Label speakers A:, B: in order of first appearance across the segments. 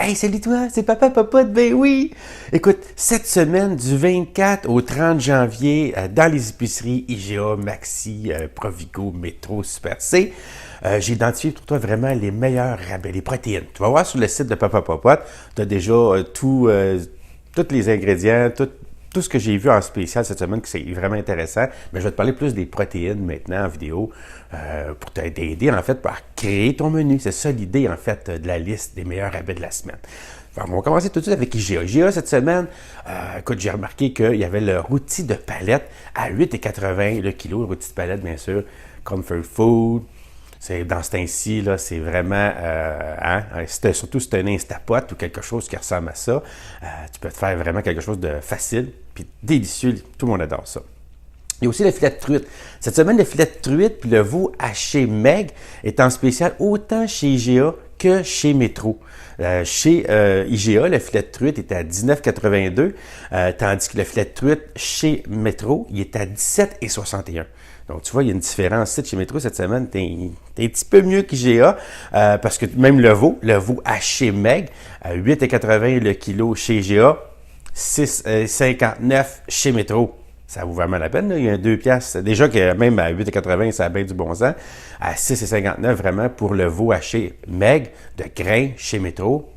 A: Hey, salut toi, c'est Papa Popote, ben oui! Écoute, cette semaine, du 24 au 30 janvier, dans les épiceries IGA, Maxi, Provigo, Métro, Super C, j'ai identifié pour toi vraiment les meilleurs rabais, les protéines. Tu vas voir sur le site de Papa Popote, tu as déjà tous les ingrédients, tout ce que j'ai vu en spécial cette semaine, qui c'est vraiment intéressant. Mais je vais te parler plus des protéines maintenant en vidéo pour t'aider en fait à créer ton menu. C'est ça l'idée en fait de la liste des meilleurs rabais de la semaine. Alors, on va commencer tout de suite avec IGA. IGA cette semaine, écoute, j'ai remarqué qu'il y avait le rôti de palette à 8,80 le kilo. Le rôti de palette, bien sûr, Comfort Food. C'est dans ce temps-ci, là, c'est vraiment, surtout si c'est un Instapot ou quelque chose qui ressemble à ça, tu peux te faire vraiment quelque chose de facile puis délicieux. Tout le monde adore ça. Il y a aussi le filet de truite. Cette semaine, le filet de truite puis le veau haché Meg est en spécial autant chez IGA que chez Métro. Chez IGA, le filet de truite est à 19,82, tandis que le filet de truite chez Métro, il est à 17,61. Donc, tu vois, il y a une différence. Chez Métro, cette semaine, t'es un petit peu mieux qu'IGA, parce que même le veau haché Meg, 8,80 le kilo chez IGA, 6,59 chez Métro. Ça vaut vraiment la peine, là. Il y a 2 piastres. Déjà que même à 8,80, ça a bien du bon sens. À 6,59, vraiment, pour le veau haché Meg de grain chez Métro.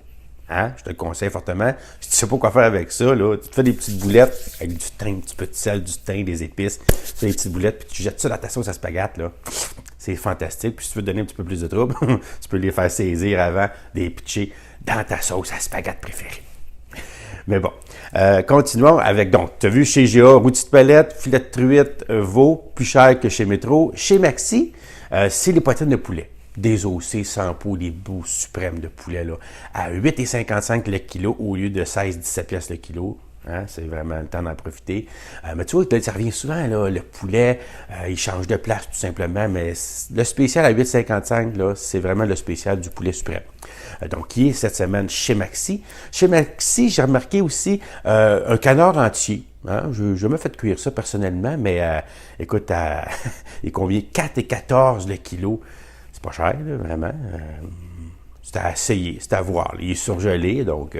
A: Hein? Je te le conseille fortement. Si tu ne sais pas quoi faire avec ça, là, tu te fais des petites boulettes avec du thym, un petit peu de sel, du thym, des épices. Tu fais des petites boulettes, puis tu jettes ça dans ta sauce à spaghette, là. C'est fantastique. Puis si tu veux te donner un petit peu plus de trouble, tu peux les faire saisir avant des pitcher dans ta sauce à spaghette préférée. Mais bon, continuons avec, donc, tu as vu chez IGA, rôti de palette, filet de truite, veau, plus cher que chez Métro. Chez Maxi, c'est les poitrines de poulet. Désossées, sans peau, des bouts suprêmes de poulet, là, à 8,55 le kilo au lieu de 16-17 piastres le kilo. Hein, c'est vraiment le temps d'en profiter. Mais tu vois, ça revient souvent, là, le poulet, il change de place tout simplement, mais le spécial à 8,55, là, c'est vraiment le spécial du poulet suprême. Donc, qui est cette semaine chez Maxi. Chez Maxi, j'ai remarqué aussi un canard entier. Hein? Je me fait cuire ça personnellement, mais écoute, il convient 4,14 le kilo. C'est pas cher, là, vraiment. C'est à essayer, c'est à voir. Il est surgelé, donc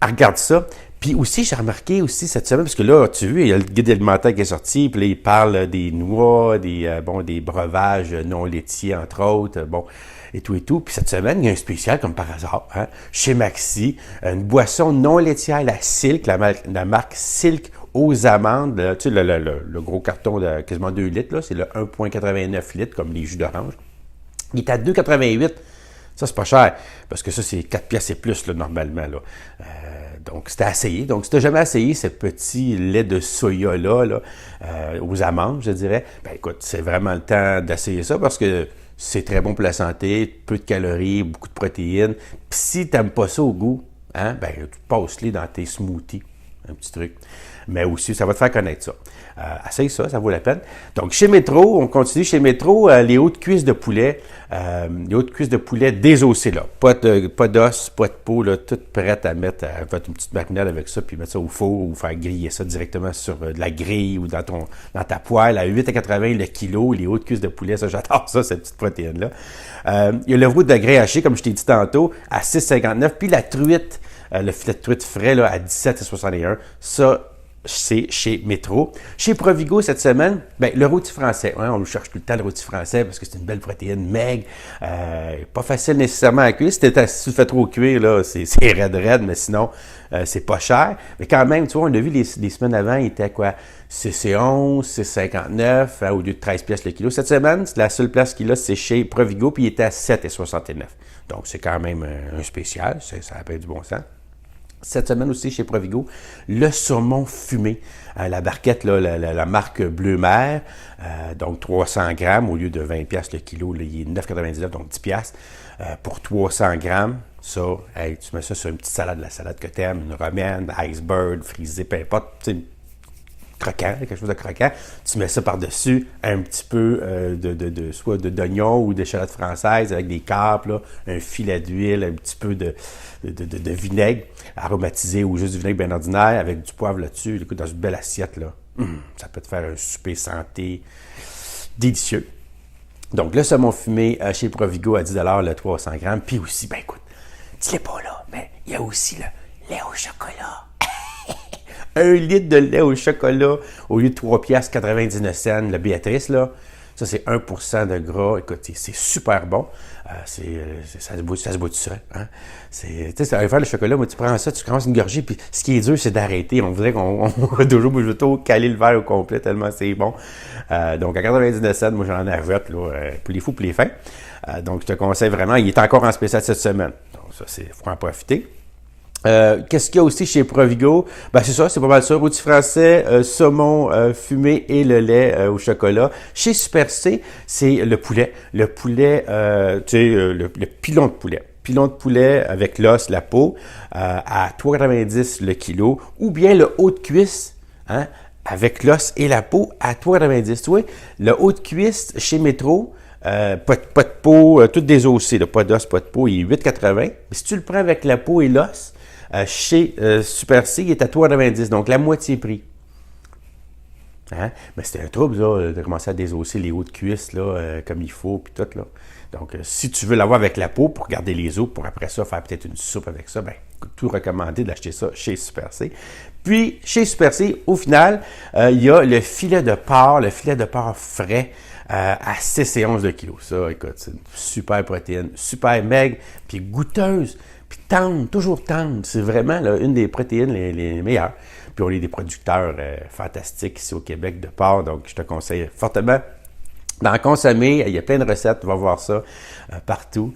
A: regarde ça. Puis aussi, j'ai remarqué aussi cette semaine, parce que là, tu vois, il y a le guide alimentaire qui est sorti, puis là, il parle des noix, des breuvages non laitiers, entre autres, et tout. Puis cette semaine, il y a un spécial, comme par hasard, hein, chez Maxi, une boisson non laitière, la Silk, la marque Silk aux amandes, là, tu sais, le gros carton de quasiment 2 litres, là, c'est le 1,89 litres, comme les jus d'orange. Il est à 2,88. Ça, c'est pas cher, parce que ça, c'est 4 piastres et plus, là, normalement, là. Donc, c'était à essayer. Donc, si tu n'as jamais essayé ce petit lait de soya-là, aux amandes, je dirais, ben écoute, c'est vraiment le temps d'essayer ça, parce que c'est très bon pour la santé, peu de calories, beaucoup de protéines. Puis si tu n'aimes pas ça au goût, hein, ben tu passes-les dans tes smoothies, un petit truc. Mais aussi, ça va te faire connaître ça. Essaye ça, ça vaut la peine. Donc, chez Métro, on continue. Chez Métro, les hautes cuisses de poulet, désossées, là. Pas d'os, pas de peau, là, toutes prêtes à mettre, à faire une petite marinade avec ça, puis mettre ça au four ou faire griller ça directement sur de la grille ou dans ta poêle à 8,80 le kilo. Les hautes cuisses de poulet, ça, j'adore ça, cette petite protéine-là. Il y a le veau de grain haché, comme je t'ai dit tantôt, à 6,59. Puis la truite, le filet de truite frais, là, à 17,61. Ça, c'est chez Métro. Chez Provigo, cette semaine, ben, le rôti français. Hein, on le cherche tout le temps, le rôti français, parce que c'est une belle protéine maigre. Pas facile nécessairement à cuire. Si tu le fais trop cuire, là, c'est raide, mais sinon, c'est pas cher. Mais quand même, tu vois, on l'a vu les semaines avant, il était quoi? 6,11, 6,59, hein, au lieu de 13 piastres le kilo. Cette semaine, la seule place qu'il a, c'est chez Provigo, puis il était à 7,69. Donc, c'est quand même un spécial. Ça a pas du bon sens. Cette semaine aussi, chez Provigo, le saumon fumé. La barquette, là, la marque Bleu Mer, donc 300 grammes au lieu de 20 piastres le kilo. Là, il est 9,99, donc 10 piastres. Pour 300 grammes, ça, hey, tu mets ça sur une petite salade, la salade que tu aimes, une romaine, iceberg, frisée, peu importe, croquant, quelque chose de croquant. Tu mets ça par-dessus, un petit peu soit d'oignon ou d'échalote française avec des capres, là, un filet d'huile, un petit peu de vinaigre aromatisé ou juste du vinaigre bien ordinaire avec du poivre là-dessus. Écoute, dans une belle assiette, là, ça peut te faire un souper santé délicieux. Donc, le saumon fumé chez Provigo à 10 $ le 300 grammes. Puis aussi, ben écoute, dis-le pas là, mais il y a aussi le lait au chocolat. 1 litre de lait au chocolat au lieu de 3,99 $, la Béatrice, là. Ça, c'est 1% de gras. Écoute, c'est super bon. Ça se boit tout seul. Hein? Tu sais, ça va faire le chocolat, moi, tu prends ça, tu commences une gorgée, puis ce qui est dur, c'est d'arrêter. On voudrait qu'on va toujours caler le verre au complet, tellement c'est bon. Donc, à 99 $, moi, j'en achète, là, pour les fous, pour les fins. Donc, je te conseille vraiment. Il est encore en spécial cette semaine. Donc, ça, il faut en profiter. Qu'est-ce qu'il y a aussi chez Provigo? Ben c'est ça, c'est pas mal ça. Rôti français, saumon fumé et le lait au chocolat. Chez Super C, c'est le poulet. Le poulet, tu sais, le pilon de poulet. Pilon de poulet avec l'os, la peau, à 3,90 $ le kilo. Ou bien le haut de cuisse, hein, avec l'os et la peau à 3,90 $. Tu vois, le haut de cuisse chez Métro, pas de peau, tout désossé, pas d'os, pas de peau, il est 8,80 $. Mais si tu le prends avec la peau et l'os, chez Super C, il est à 3,90 $, donc la moitié prix. Hein? Mais c'était un trouble, là, de commencer à désosser les hauts de cuisse, là, comme il faut, puis tout, là. Donc, si tu veux l'avoir avec la peau, pour garder les os, pour après ça, faire peut-être une soupe avec ça, ben, tout recommandé d'acheter ça chez Super C. Puis, chez Super C, au final, il y a le filet de porc frais, à 6 et 11 $ le kilo. Ça, écoute, c'est une super protéine, super maigre, puis goûteuse, puis tendre, toujours tendre. C'est vraiment là, une des protéines les meilleures. Puis on est des producteurs fantastiques ici au Québec de porc, donc je te conseille fortement d'en consommer. Il y a plein de recettes, tu vas voir ça partout.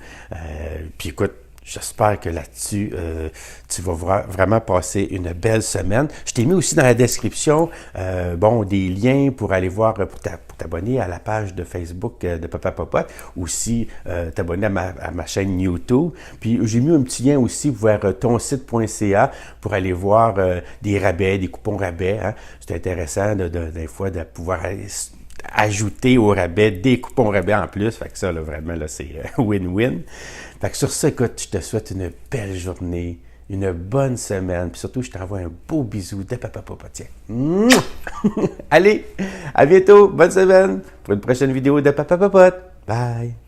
A: Puis écoute, j'espère que là-dessus, tu vas vraiment passer une belle semaine. Je t'ai mis aussi dans la description des liens pour aller voir, pour t'abonner à la page de Facebook de Papa Popote, aussi t'abonner à ma chaîne YouTube. Puis j'ai mis un petit lien aussi vers tonsite.ca pour aller voir des rabais, des coupons rabais. Hein. C'est intéressant des fois de pouvoir ajouter au rabais des coupons rabais en plus. Fait que ça, là, vraiment, là, c'est win-win. Fait que sur ça, écoute, je te souhaite une belle journée, une bonne semaine, puis surtout, je t'envoie un beau bisou de Papa Popote. Allez, à bientôt, bonne semaine, pour une prochaine vidéo de Papa Popote. Bye!